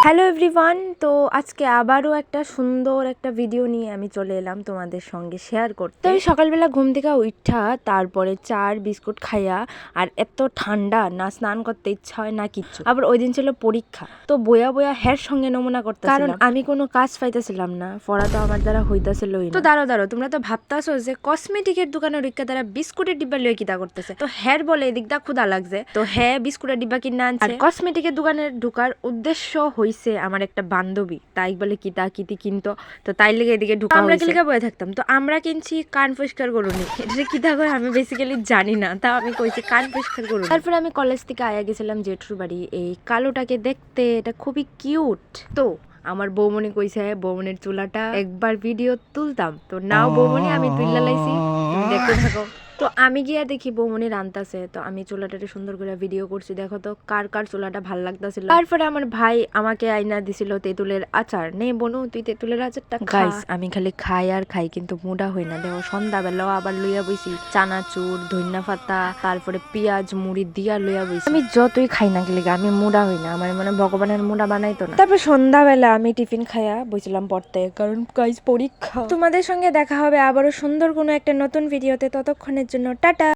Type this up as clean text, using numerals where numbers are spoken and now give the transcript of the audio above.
Hello everyone, তো আজকে আবারও একটা সুন্দর একটা ভিডিও নিয়ে আমি চলে এলাম তোমাদের সঙ্গে শেয়ার করতে। তো আমি সকালবেলা ঘুম থেকে উঠা তারপরে চার বিস্কুট খাইয়া, আর এত ঠান্ডা না স্নান করতে ইচ্ছা হয় না কিচ্ছু। আবার ওই দিন ছিল পরীক্ষা, তো বয়া বয়া হের সঙ্গে নমুনা করতে, কারণ আমি কোনো কাজ পাইতেছিলাম না, পড়া তো আমার দ্বারা হইতাছিলই না। তো দাঁড়ো তোমরা তো ভাবতাছো যে কসমেটিকের দোকানের রিক্কা দ্বারা বিস্কুটের ডিব্বা লয়ে কিতা করতেছে। তো হের বলে এদিক দা ক্ষুদা লাগছে, তো হ্যাঁ বিস্কুটের ডিব্বা কিনে আনছে। আর কসমেটিকের দোকানের ঢুকার উদ্দেশ্য হইছে আমার একটা বান্ধবী, তাই বলে কিতা কিতি কিনতো, তো তাই লেগে এদিকে ঢুকা। আমরা কিলিকা বয়ে থাকতাম, তো আমরা কিনছি কান পরিষ্কার করুনি। এটা কিতা কয় আমি বেসিক্যালি জানি না, তাও আমি কইছি কান পরিষ্কার করুন। তারপরে আমি কলেজ থেকে আয়া গেছিলাম জেঠুর বাড়ি এই কালোটাকে দেখতে, এটা খুবই কিউট। তো আমার বৌমনি কইছে বৌমনির চুলাটা একবার ভিডিও তুলতাম, তো নাও বৌমনি আমি তুললা লাইছি, তুমি দেখতে থাকো। তো আমি গিয়া দেখি বৌমনি রান্তাছে, তো আমি চুলাটাতে সুন্দর করে ভিডিও করছি, দেখো তো কার কার চুলাটা ভাল লাগতাছিল। তারপরে আমার ভাই আমাকে আইনা দিছিল তেঁতুলের আচার, নে বনু তুই তেঁতুলের আচারটা গাইস। আমি খালি খাই আর খাই, কিন্তু মুডা হই না। দেখো সন্ধ্যাবেলাও আবার লইয়া বইছি চানাচুর, ধনিয়া পাতা, তারপরে পেঁয়াজ মুড়ি দিয়া লইয়া বইছি। আমি যতই খাই না গেলে আমি মুডা হই না, আমার মানে ভগবানের মুডা বানাইতো না। তারপর সন্ধ্যাবেলা আমি টিফিন খাইয়া বইছিলাম পড়তে, কারণ গাইস পরীক্ষা। তোমাদের সঙ্গে দেখা হবে আবারও সুন্দর কোনো একটা নতুন ভিডিওতে, ততক্ষণের জন্য টাটা।